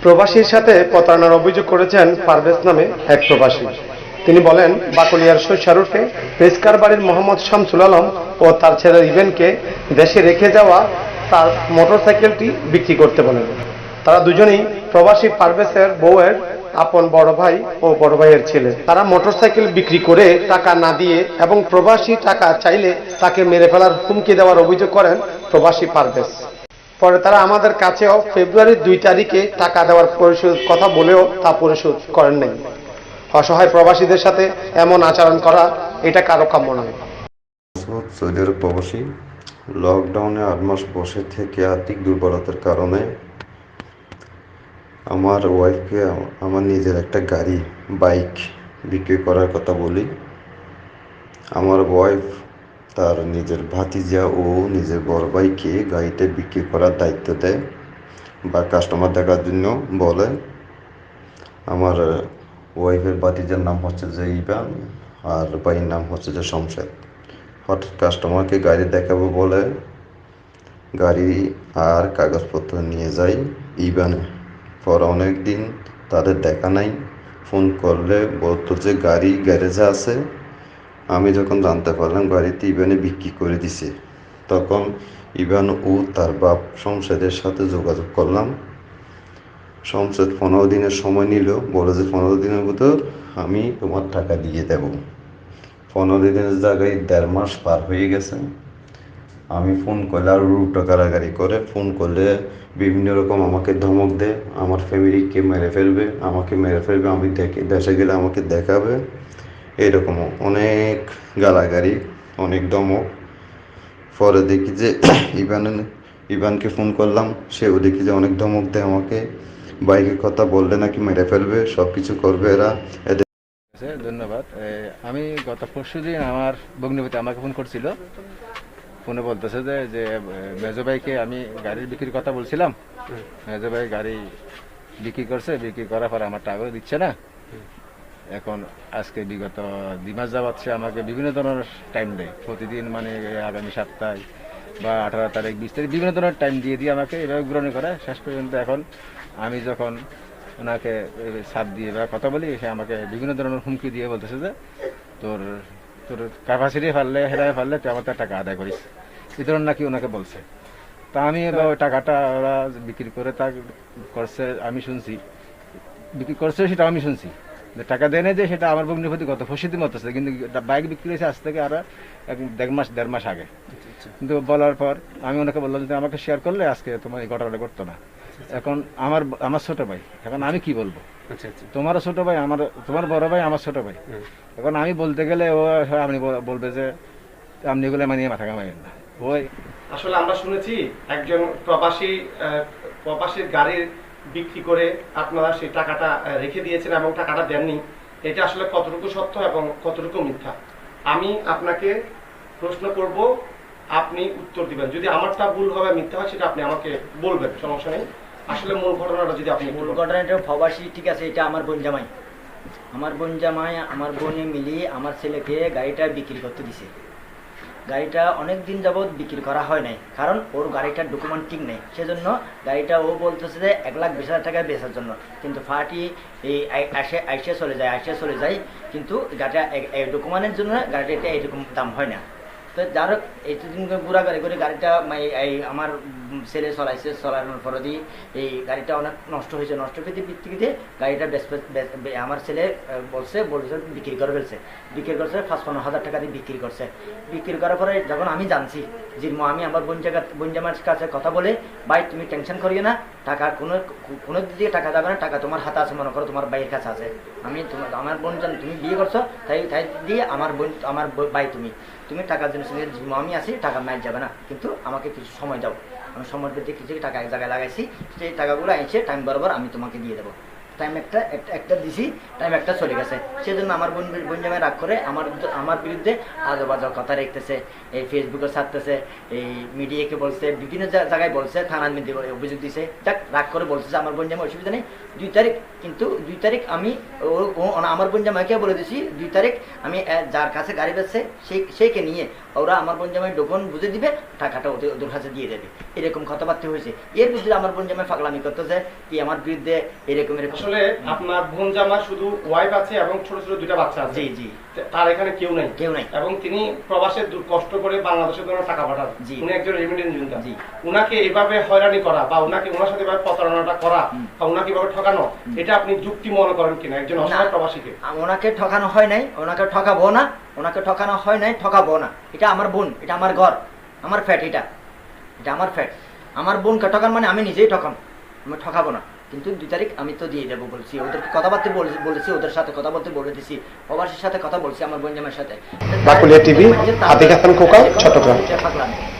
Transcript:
প্রবাসীর সাথে প্রতারণার অভিযোগ করেছেন পারভেজ নামে এক প্রবাসী। তিনি বলেন, বাকলিয়ার শৈশারুফে পেস্কার বাড়ির মোহাম্মদ শামসুল আলম ও তার ছেলে ইভেনকে দেশে রেখে যাওয়া তার মোটরসাইকেলটি বিক্রি করতে বলেন। তারা দুজনেই প্রবাসী পারভেজের বউয়ের আপন বড় ভাই ও বড় ভাইয়ের ছেলে। তারা মোটরসাইকেল বিক্রি করে টাকা না দিয়ে এবং প্রবাসী টাকা চাইলে তাকে মেরে ফেলার হুমকি দেওয়ার অভিযোগ করেন প্রবাসী পারভেজ। পরে তারা আমাদের কাছেও ফেব্রুয়ারির 2 তারিখে টাকা দেওয়ার কথা বলেও তা পরিশোধ করেন নাই। অসহায় প্রবাসীদের সাথে এমন আচরণ করা এটা কারো কাম্য নয়। সৌদি আরব প্রবাসী লকডাউনে 8 মাস বসে থেকে আর্থিক দুর্বলতার কারণে আমার ওয়াইফকে আমার নিজের একটা বাইক বিক্রি করার কথা বলি। আমার ওয়াইফ তার নিজের ভাতিজা ও নিজের বড় ভাইকে গাড়িটা বিক্রি করার দায়িত্ব দেয় বা কাস্টমার দেখার জন্য বলে। আমার ওয়াইফের ভাতিজার নাম হচ্ছে যে ইবান আর ভাইয়ের নাম হচ্ছে যে শমশেদ। হঠাৎ কাস্টমারকে গাড়ি দেখাবো বলে গাড়ি আর কাগজপত্র নিয়ে যাই ইবানে। পর অনেক দিন তাদের দেখা নাই। ফোন করলে বলতো যে গাড়ি গ্যারেজে আছে। আমি যখন জানতে পারলাম গাড়িতে ইবানে বিক্রি করে দিছে, তখন ইবান ও তার বাপ শমশেদের সাথে যোগাযোগ করলাম। শমশেদ 15 দিনের সময় নিল, বলে যে 15 দিনের ভিতর আমি তোমার টাকা দিয়ে দেব। 15 দিনের জায়গায় 1.5 মাস পার হয়ে গেছে। আমি ফোন করলে আর উল্টো কারাগারি করে, ফোন করলে বিভিন্ন রকম আমাকে ধমক দেয়, আমার ফ্যামিলিকে মেরে ফেলবে, আমি দেশে গেলে আমাকে দেখাবে, এরকম অনেক গালাগালি, অনেক ধমক। পরে দেখি যে ইবানকে ফোন করলাম, সেও দেখি যে অনেক ধমক দেয় আমাকে, বাইকের কথা বললে নাকি মেরে ফেলবে, সব কিছু করবে এরা। ধন্যবাদ। আমি গত পরশুদিন আমার ভগ্নিপতি আমাকে ফোন করছিল। ফোনে বলতেছে যে মেজো ভাইকে আমি গাড়ির বিক্রির কথা বলছিলাম, মেজো ভাই গাড়ি বিক্রি করছে, বিক্রি করার পর আমার টাকাও দিচ্ছে না। এখন আজকে বিগত 2 মাস যাবৎ সে আমাকে বিভিন্ন ধরনের টাইম দেয় প্রতিদিন, মানে আগামী সপ্তাহে বা 18 তারিখ 20 তারিখ বিভিন্ন ধরনের টাইম দিয়ে আমাকে এভাবে গ্রহণ করে। শেষ পর্যন্ত এখন আমি যখন ওনাকে সাথ দিয়ে বা কথা বলি, সে আমাকে বিভিন্ন ধরনের হুমকি দিয়ে বলতেছে যে তোর তোর ক্যাপাসিটি হেরায় ফেললে তুই আমার টাকা আদায় করিস, এই ধরনের নাকি ওনাকে বলছে। তা আমি এবার ওই টাকাটা ওরা বিক্রি করে তা করছে, আমি শুনছি বিক্রি করছে, সেটা আমি শুনছি। টাকা দেয় না যে সেটা আমার ভগ্নিপতি গত ফসিদি মতো, কিন্তু বাইক বিক্রি হয়েছে আজ থেকে আরো 1.5 মাস আগে। কিন্তু বলার পর আমি ওনাকে বললাম যে আমাকে শেয়ার করলে আজকে তোমার এই ঘটনাটা করতো না। এখন আমার ছোট ভাই, এখন আমি কি বলবো? তোমারও ছোট ভাই, তোমার বড় ভাই, আমার ছোট ভাই। এখন আমি বলতে গেলে ও আপনি বলবে যে আপনি এগুলো মানিয়ে মাথা কামাইবেন না। ওই আসলে আমরা শুনেছি একজন প্রবাসীর গাড়ির বিক্রি করে আপনারা সেই টাকাটা রেখে দিয়েছেন এবং টাকাটা দেননি। এটা আসলে কতটুকু সত্য এবং কতটুকু মিথ্যা? আমি আপনাকে প্রশ্ন করব, আপনি উত্তর দিবেন। যদি আমারটা ভুল হবে, মিথ্যা হয়, সেটা আপনি আমাকে বলবেন, সমস্যা নেই। আসলে মূল ঘটনাটা যদি আপনি মূল ঘটনাটা প্রবাসী, ঠিক আছে, এটা আমার বোন জামাই আমার বোনে মিলিয়ে আমার ছেলেকে গাড়িটা বিক্রি করতে দিছে। গাড়িটা অনেক দিন যাবৎ বিক্রি করা হয় নাই, কারণ ওর গাড়িটার ডকুমেন্ট ঠিক নেই। সেজন্য গাড়িটা ও বলতেছে যে 1,20,000 টাকায় বেচার জন্য, কিন্তু ফাটি এই আইসে চলে যায়, কিন্তু গাড়িটা ডকুমেন্টের জন্য গাড়িটা এইরকম দাম হয় না। তো যার হোক, এইদিন ঘোরা গাড়ি করে গাড়িটা আমার ছেলে চলানোর পরদি এই গাড়িটা অনেক নষ্ট হয়েছে। নষ্ট ভিত্তিতে গাড়িটা আমার ছেলে বলছে বিক্রি করে ফেলছে। বিক্রি করছে 55,000 টাকা দিয়ে বিক্রি করছে। বিক্রি করার পরে যখন আমি জানছি যে আমি আমার বোনজামার কাছে কথা বলে, ভাই তুমি টেনশন করিও না, টাকা কোনো দিকে টাকা যাবে না, টাকা তোমার হাতে আছে, মনে করো তোমার ভাইয়ের কাছে আছে। আমার বোন জান তুমি বিয়ে করছো, তাই দিয়ে আমার ভাই তুমি টাকার জন্য আমি আছি, টাকা মাইট যাবে না, কিন্তু আমাকে কিছু সময় দাও। আমি সময় পেতে কিছু টাকা এক জায়গায় লাগাইছি, সেই টাকাগুলো এসে টাইম বরাবর আমি তোমাকে দিয়ে দেবো। টাইম একটা দিছি, টাইম একটা চলে গেছে। সেজন্য আমার বোন জামাই রাগ করে আমার বিরুদ্ধে আজব আজব কথা রেখতেছে, এই ফেসবুকে ছাড়তেছে, এই মিডিয়াকে বলছে, বিভিন্ন জায়গায় বলছে, থানার মধ্যে অভিযোগ দিছে। যাক, রাগ করে বলতেছে আমার বোন জামাই, অসুবিধা নেই। 2 তারিখ, কিন্তু 2 তারিখ আমি আমার বোন জামাইকে বলে দিছি 2 তারিখ আমি যার কাছে গাড়ি বেচছে সেইকে নিয়ে ওরা আমার বোন জামাই ডকুন বুঝে দিবে, টাকাটা ওদের কাছে দিয়ে দেবে। এরকম কথাবার্তা হয়েছে। এর বিরুদ্ধে আমার বোন জামাই পাগলামি করতেছে কি আমার বিরুদ্ধে এরকম। আসলে আপনার বোন জামার শুধু ওয়াইফ আছে এবং ছোট ছোট 2টা বাচ্চা আছে। জি জি। তার এখানে কেউ নাই। এবং তিনি প্রবাসে কষ্ট করে বাংলাদেশের জন্য টাকা পাঠান। জি। উনি একজন রেমিটেন্স যোদ্ধা। জি। উনাকে এভাবে হয়রানি করা বা ওনার সাথে এভাবে প্রতারণাটা করা বা উনাকে এভাবে ঠকানো, এটা আপনি যুক্তি মনে করেন কিনা একজন অসহায় প্রবাসীকে? ওনাকে ঠকানো হয় নাই, ওনাকে ঠকাবো না, ওনাকে ঠকানো হয় নাই, ঠকাবো না। এটা আমার বোন, এটা আমার ঘর, আমার ফ্যাট, এটা আমার ফ্যাট। আমার বোনকে ঠকান মানে আমি নিজেই ঠকান, আমি ঠকাবো না। কিন্তু 2 তারিখ আমি তো দিয়ে দেবো বলছি, ওদেরকে কথাবার্তা বলেছি, ওদের সাথে কথা বলতে বলে দিছি, প্রবাসীর সাথে কথা বলছি, আমার বোন জামাইয়ের সাথে। বাকুলিয়া টিভি, আতিক হাসান খোকা, চট্টগ্রাম। পাগলামি।